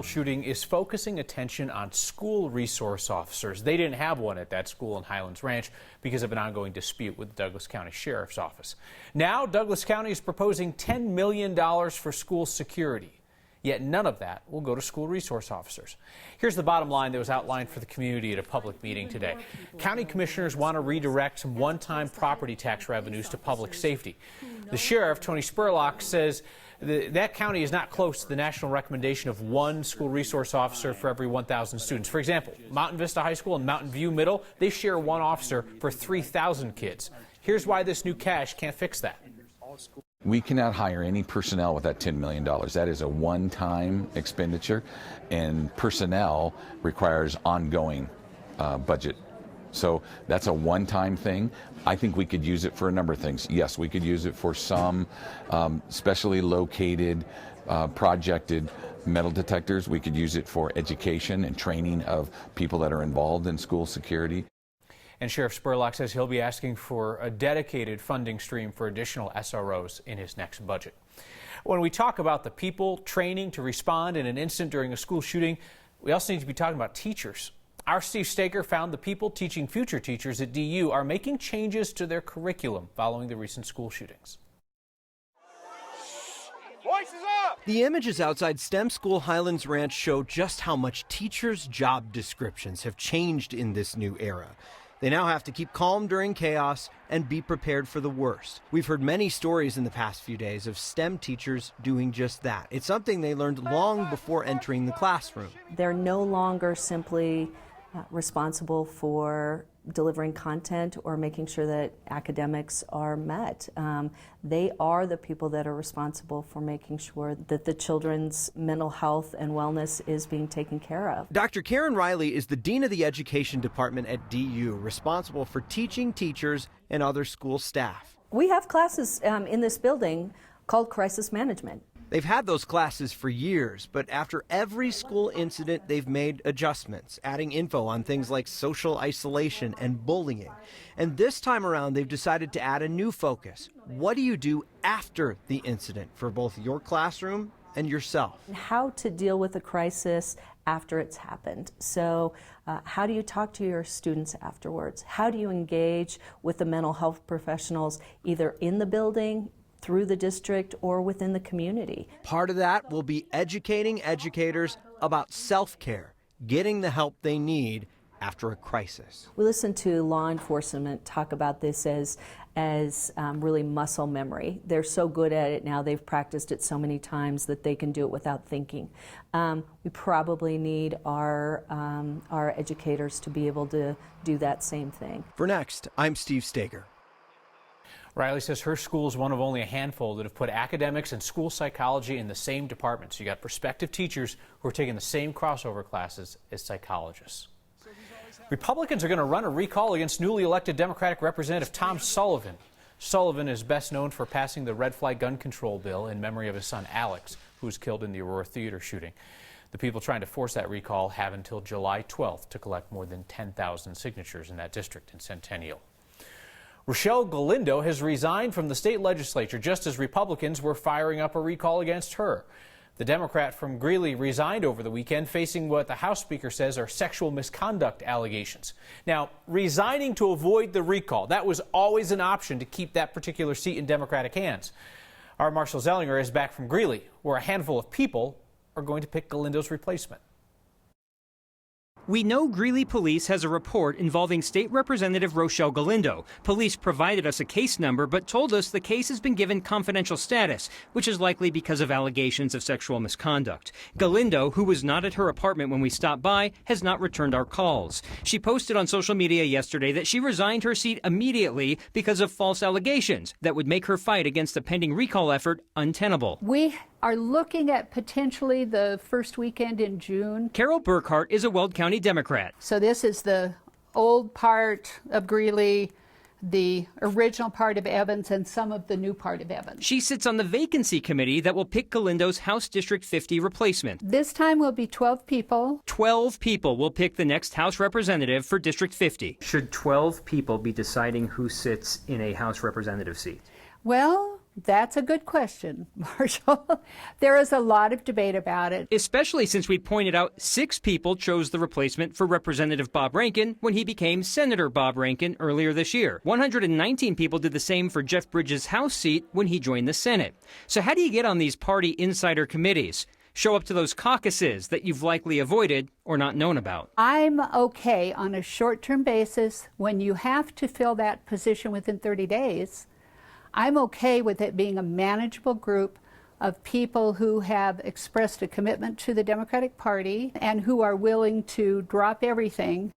school shooting is focusing attention on school resource officers. They didn't have one at that school in Highlands Ranch because of an ongoing dispute with the Douglas County Sheriff's Office. Now, Douglas County is proposing $10 million for school security. Yet none of that will go to school resource officers. Here's the bottom line that was outlined for the community at a public meeting today. County commissioners want to redirect some one-time property tax revenues to public safety. The sheriff, Tony Spurlock, says that county is not close to the national recommendation of one school resource officer for every 1,000 students. For example, Mountain Vista High School and Mountain View Middle, they share one officer for 3,000 kids. Here's why this new cash can't fix that. We cannot hire any personnel with that $10 million. That is a one-time expenditure, and personnel requires ongoing budget. So that's a one-time thing. I think we could use it for a number of things. Yes, we could use it for some specially located, projected metal detectors. We could use it for education and training of people that are involved in school security. And Sheriff Spurlock says he'll be asking for a dedicated funding stream for additional SROs in his next budget. When we talk about the people training to respond in an incident during a school shooting, we also need to be talking about teachers. Our Steve Staker found the people teaching future teachers at DU are making changes to their curriculum following the recent school shootings. Voices up! The images outside STEM School Highlands Ranch show just how much teachers' job descriptions have changed in this new era. They now have to keep calm during chaos and be prepared for the worst. We've heard many stories in the past few days of STEM teachers doing just that. It's something they learned long before entering the classroom. They're no longer simply responsible for delivering content or making sure that academics are met. They are the people that are responsible for making sure that the children's mental health and wellness is being taken care of. Dr. Karen Riley is the Dean of the Education Department at DU, responsible for teaching teachers and other school staff. We have classes in this building called crisis management. They've had those classes for years, but after every school incident, they've made adjustments, adding info on things like social isolation and bullying. And this time around, they've decided to add a new focus. What do you do after the incident for both your classroom and yourself? How to deal with a crisis after it's happened. So how do you talk to your students afterwards? How do you engage with the mental health professionals either in the building, through the district, or within the community? Part of that will be educating educators about self-care, getting the help they need after a crisis. We listen to law enforcement talk about this as really muscle memory. They're so good at it now, they've practiced it so many times that they can do it without thinking. We probably need our educators to be able to do that same thing. For Next, I'm Steve Stager. Riley says her school is one of only a handful that have put academics and school psychology in the same department. So you got prospective teachers who are taking the same crossover classes as psychologists. Republicans are going to run a recall against newly elected Democratic Representative Tom Sullivan. Sullivan is best known for passing the red flag gun control bill in memory of his son Alex, who was killed in the Aurora Theater shooting. The people trying to force that recall have until July 12th to collect more than 10,000 signatures in that district in Centennial. Rochelle Galinda has resigned from the state legislature just as Republicans were firing up a recall against her. The Democrat from Greeley resigned over the weekend, facing what the House Speaker says are sexual misconduct allegations. Now, resigning to avoid the recall, that was always an option to keep that particular seat in Democratic hands. Our Marshall Zellinger is back from Greeley, where a handful of people are going to pick Galinda's replacement. We know Greeley Police has a report involving State Representative Rochelle Galinda. Police provided us a case number but told us the case has been given confidential status, which is likely because of allegations of sexual misconduct. Galinda, who was not at her apartment when we stopped by, has not returned our calls. She posted on social media yesterday that she resigned her seat immediately because of false allegations that would make her fight against the pending recall effort untenable. We are looking at potentially the first weekend in June. Carol Burkhart is a Weld County Democrat. So this is the old part of Greeley, the original part of Evans, and some of the new part of Evans. She sits on the vacancy committee that will pick Galinda's House District 50 replacement. This time will be 12 people. 12 people will pick the next House representative for District 50. Should 12 people be deciding who sits in a House representative seat? Well, That's a good question, Marshall. There is a lot of debate about it. Especially since we pointed out 6 people chose the replacement for Representative Bob Rankin when he became Senator Bob Rankin earlier this year. 119 people did the same for Jeff Bridges' House seat when he joined the Senate. So how do you get on these party insider committees? Show up to those caucuses that you've likely avoided or not known about. I'm okay on a short-term basis when you have to fill that position within 30 days. I'm okay with it being a manageable group of people who have expressed a commitment to the Democratic Party and who are willing to drop everything.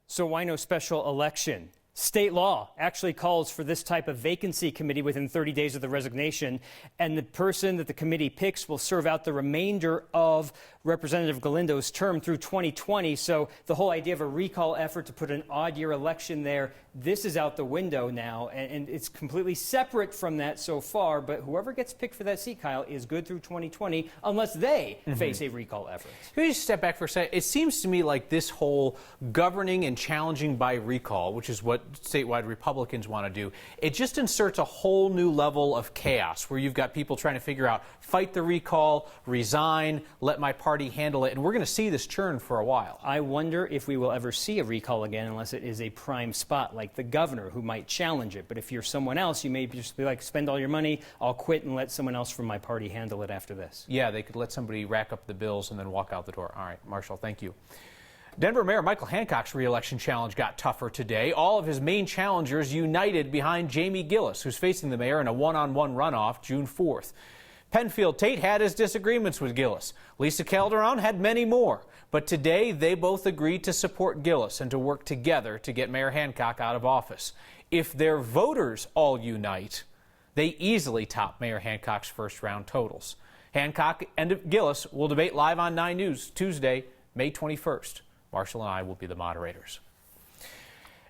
So why no special election? State law actually calls for this type of vacancy committee within 30 days of the resignation, and the person that the committee picks will serve out the remainder of Representative Galindo's term through 2020. So the whole idea of a recall effort to put an odd-year election there, this is out the window now, and it's completely separate from that so far. But whoever gets picked for that seat, Kyle, is good through 2020 unless they face a recall effort. Can we just step back for a second? It seems to me like this whole governing and challenging by recall, which is what statewide Republicans want to do, it just inserts a whole new level of chaos where you've got people trying to figure out, fight the recall, resign, let my party handle it, and we're going to see this churn for a while. I wonder if we will ever see a recall again unless it is a prime spot like the governor who might challenge it. But if you're someone else, you may just be like, spend all your money, I'll quit and let someone else from my party handle it after this. Yeah, they could let somebody rack up the bills and then walk out the door. All right, Marshall, thank you. Denver Mayor Michael Hancock's re-election challenge got tougher today. All of his main challengers united behind Jamie Gillis, who's facing the mayor in a one-on-one runoff June 4th. Penfield Tate had his disagreements with Gillis. Lisa Calderon had many more. But today, they both agreed to support Gillis and to work together to get Mayor Hancock out of office. If their voters all unite, they easily top Mayor Hancock's first-round totals. Hancock and Gillis will debate live on 9 News Tuesday, May 21st. Marshall and I will be the moderators.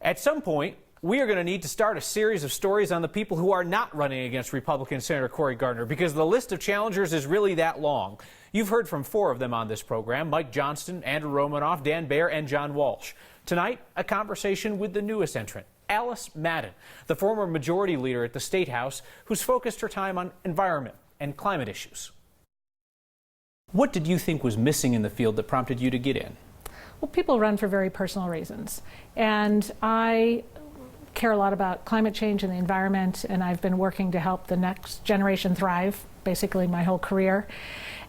At some point, we are going to need to start a series of stories on the people who are not running against Republican Senator Cory Gardner, because the list of challengers is really that long. You've heard from 4 of them on this program: Mike Johnston, Andrew Romanoff, Dan Baer, and John Walsh. Tonight, a conversation with the newest entrant, Alice Madden, the former majority leader at the State House, who's focused her time on environment and climate issues. What did you think was missing in the field that prompted you to get in? Well, people run for very personal reasons, and I care a lot about climate change and the environment, and I've been working to help the next generation thrive basically my whole career.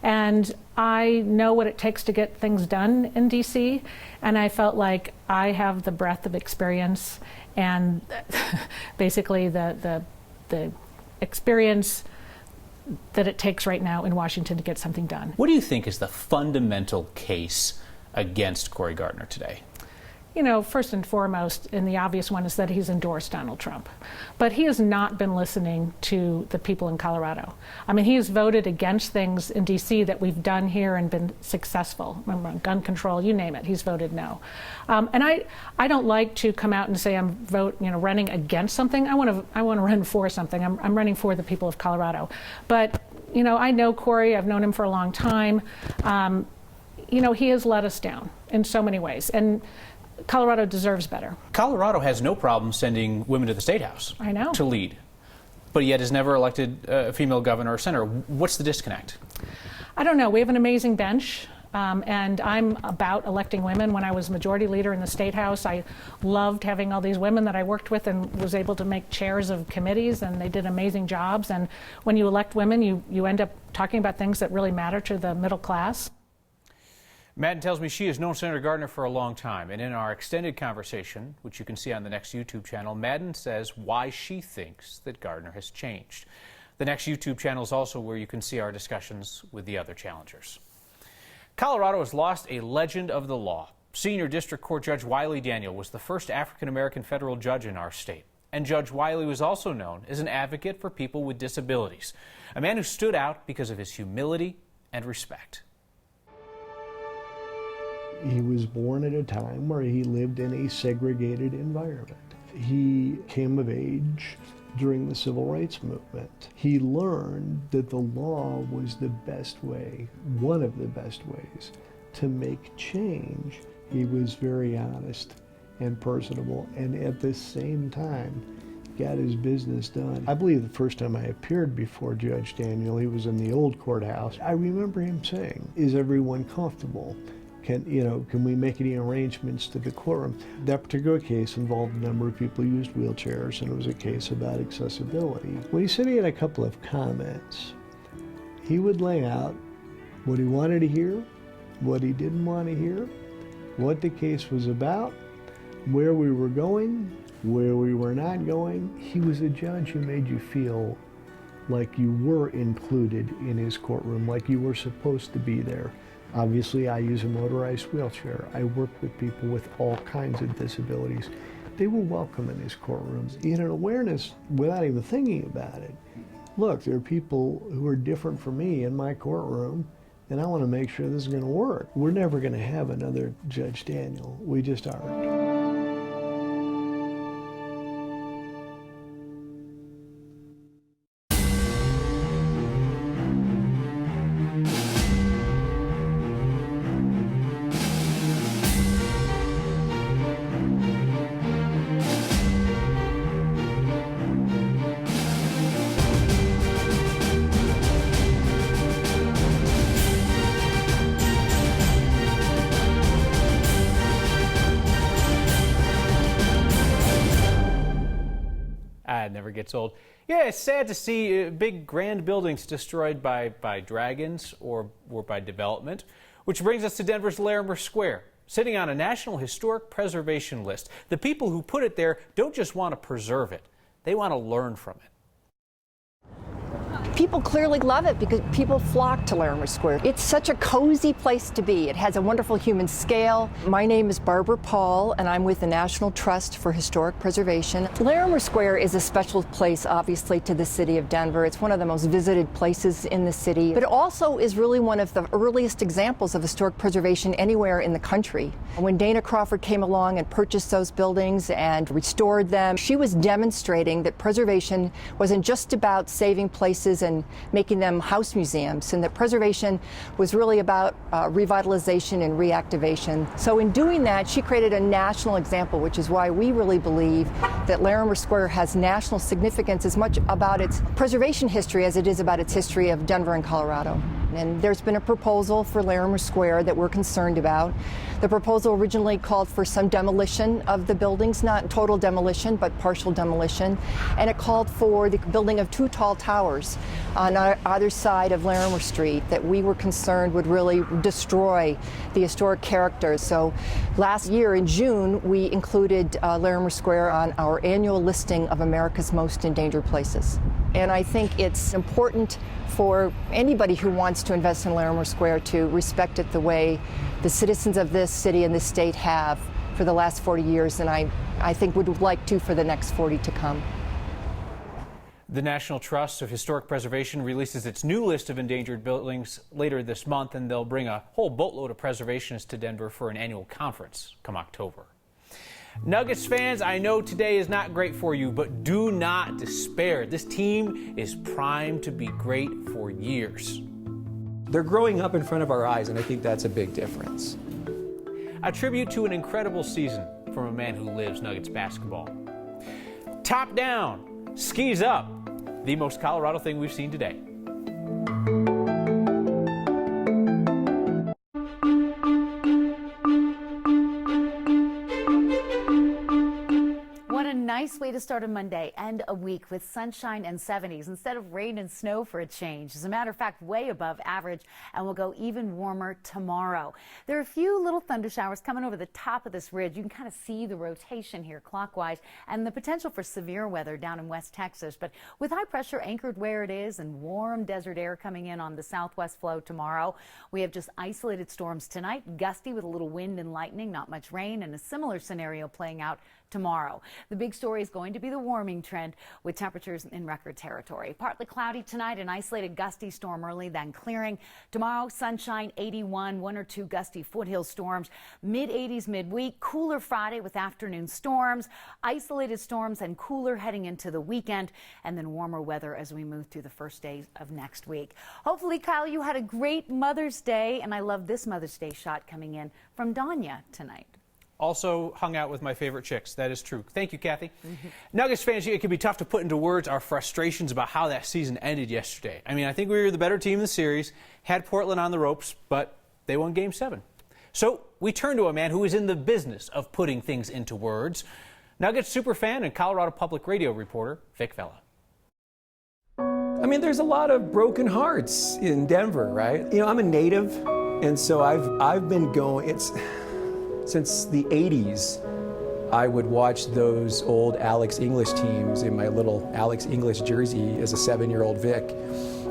And I know what it takes to get things done in DC, and I felt like I have the breadth of experience and basically the experience that it takes right now in Washington to get something done. What do you think is the fundamental case against Cory Gardner today? You know, first and foremost, and the obvious one, is that he's endorsed Donald Trump. But he has not been listening to the people in Colorado. I mean, he has voted against things in D.C. that we've done here and been successful. Remember, gun control, you name it, he's voted no. And I don't like to come out and say I'm running against something. I want to run for something. I'm running for the people of Colorado. But, you know, I know Cory. I've known him for a long time. You know, he has let us down in so many ways. And Colorado deserves better. Colorado has no problem sending women to the State House. I know. To lead, but yet has never elected a female governor or senator. What's the disconnect? I don't know. We have an amazing bench, and I'm about electing women. When I was majority leader in the State House, I loved having all these women that I worked with and was able to make chairs of committees, and they did amazing jobs. And when you elect women, you end up talking about things that really matter to the middle class. Madden tells me she has known Senator Gardner for a long time, and in our extended conversation, which you can see on the next YouTube channel, Madden says why she thinks that Gardner has changed. The next YouTube channel is also where you can see our discussions with the other challengers. Colorado has lost a legend of the law. Senior District Court Judge Wiley Daniel was the first African-American federal judge in our state. And Judge Wiley was also known as an advocate for people with disabilities, a man who stood out because of his humility and respect. He was born at a time where he lived in a segregated environment. He came of age during the Civil Rights Movement. He learned that the law was the best way, one of the best ways, to make change. He was very honest and personable, and at the same time got his business done. I believe the first time I appeared before Judge Daniel, he was in the old courthouse. I remember him saying, "Is everyone comfortable? Can we make any arrangements to the courtroom?" That particular case involved a number of people who used wheelchairs, and it was a case about accessibility. When he said he had a couple of comments, he would lay out what he wanted to hear, what he didn't want to hear, what the case was about, where we were going, where we were not going. He was a judge who made you feel like you were included in his courtroom, like you were supposed to be there. Obviously, I use a motorized wheelchair. I work with people with all kinds of disabilities. They were welcome in his courtrooms. He had an awareness without even thinking about it. Look, there are people who are different from me in my courtroom, and I want to make sure this is going to work. We're never going to have another Judge Daniel. We just aren't. It never gets old. Yeah, it's sad to see big grand buildings destroyed by dragons or by development, which brings us to Denver's Larimer Square, sitting on a National Historic Preservation list. The people who put it there don't just want to preserve it, they want to learn from it. People clearly love it because people flock to Larimer Square. It's such a cozy place to be. It has a wonderful human scale. My name is Barbara Paul, and I'm with the National Trust for Historic Preservation. Larimer Square is a special place, obviously, to the city of Denver. It's one of the most visited places in the city, but it also is really one of the earliest examples of historic preservation anywhere in the country. When Dana Crawford came along and purchased those buildings and restored them, she was demonstrating that preservation wasn't just about saving places and making them house museums, and that preservation was really about revitalization and reactivation. So in doing that, she created a national example, which is why we really believe that Larimer Square has national significance as much about its preservation history as it is about its history of Denver and Colorado. And there's been a proposal for Larimer Square that we're concerned about. The proposal originally called for some demolition of the buildings, not total demolition, but partial demolition. And it called for the building of 2 tall towers on either side of Larimer Street that we were concerned would really destroy the historic character. So last year in June, we included Larimer Square on our annual listing of America's most endangered places. And I think it's important for anybody who wants to invest in Larimer Square to respect it the way the citizens of this city and this state have for the last 40 years, and I think would like to for the next 40 to come. The National Trust of Historic Preservation releases its new list of endangered buildings later this month, and they'll bring a whole boatload of preservationists to Denver for an annual conference come October. Nuggets fans, I know today is not great for you, but do not despair. This team is primed to be great for years. They're growing up in front of our eyes, and I think that's a big difference. A tribute to an incredible season from a man who lives Nuggets basketball. Top down, skis up, the most Colorado thing we've seen today. Nice way to start a Monday and a week with sunshine and 70s instead of rain and snow for a change. As a matter of fact, way above average, and will go even warmer tomorrow. There are a few little thunder showers coming over the top of this ridge. You can kind of see the rotation here clockwise and the potential for severe weather down in West Texas. But with high pressure anchored where it is and warm desert air coming in on the southwest flow tomorrow, we have just isolated storms tonight, gusty with a little wind and lightning, not much rain, and a similar scenario playing out tomorrow. The big story is going to be the warming trend with temperatures in record territory. Partly cloudy tonight, an isolated gusty storm early, then clearing. Tomorrow, sunshine, 81, 1 or 2 gusty foothill storms, mid-80s midweek, cooler Friday with afternoon storms, isolated storms and cooler heading into the weekend, and then warmer weather as we move through the first days of next week. Hopefully, Kyle, you had a great Mother's Day, and I love this Mother's Day shot coming in from Danya tonight. also hung out with my favorite chicks. That is true. Thank you, Kathy. Nuggets fans, it can be tough to put into words our frustrations about how that season ended yesterday. I mean, I think we were the better team in the series, had Portland on the ropes, but they won Game 7. So we turn to a man who is in the business of putting things into words. Nuggets superfan and Colorado Public Radio reporter, Vela. I mean, there's a lot of broken hearts in Denver, right? You know, I'm a native, and so I've been going, since the 80s, I would watch those old Alex English teams in my little Alex English jersey as a 7-year-old Vic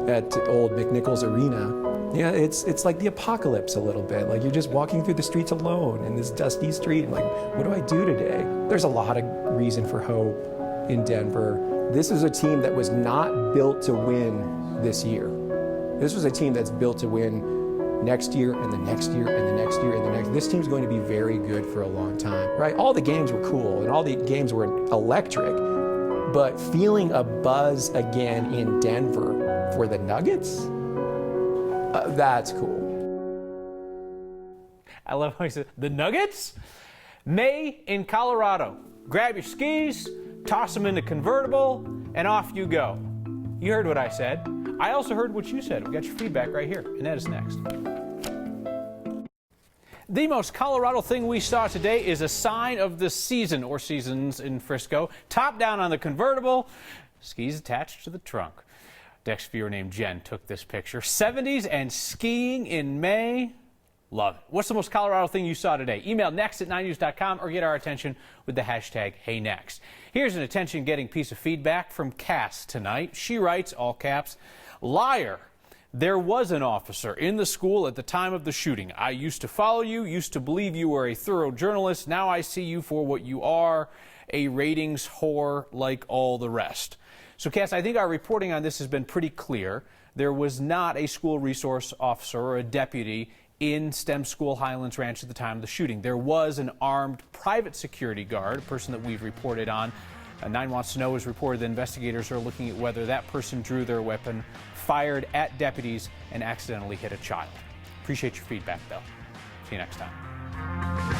at old McNichols Arena. Yeah, it's like the apocalypse a little bit. Like you're just walking through the streets alone in this dusty street and like, what do I do today? There's a lot of reason for hope in Denver. This is a team that was not built to win this year. This was a team that's built to win next year and the next year and the next year and the next. This team's going to be very good for a long time, right? All the games were cool and all the games were electric, but feeling a buzz again in Denver for the Nuggets, that's cool. I love how he said, the Nuggets? May in Colorado. Grab your skis, toss them in the convertible, and off you go. You heard what I said. I also heard what you said. We got your feedback right here, and that is next. The most Colorado thing we saw today is a sign of the season, or seasons in Frisco. Top down on the convertible, skis attached to the trunk. Dex viewer named Jen took this picture. 70s and skiing in May. Love it. What's the most Colorado thing you saw today? Email next@9news.com or get our attention with the hashtag HeyNext. Here's an attention-getting piece of feedback from Cass tonight. She writes, all caps, liar. There was an officer in the school at the time of the shooting. I used to follow you, used to believe you were a thorough journalist. Now I see you for what you are, a ratings whore like all the rest. So, Cass, I think our reporting on this has been pretty clear. There was not a school resource officer or a deputy in STEM School Highlands Ranch at the time of the shooting. There was an armed private security guard, a person that we've reported on. 9 Wants to Know has reported that investigators are looking at whether that person drew their weapon, fired at deputies, and accidentally hit a child. Appreciate your feedback, though. See you next time.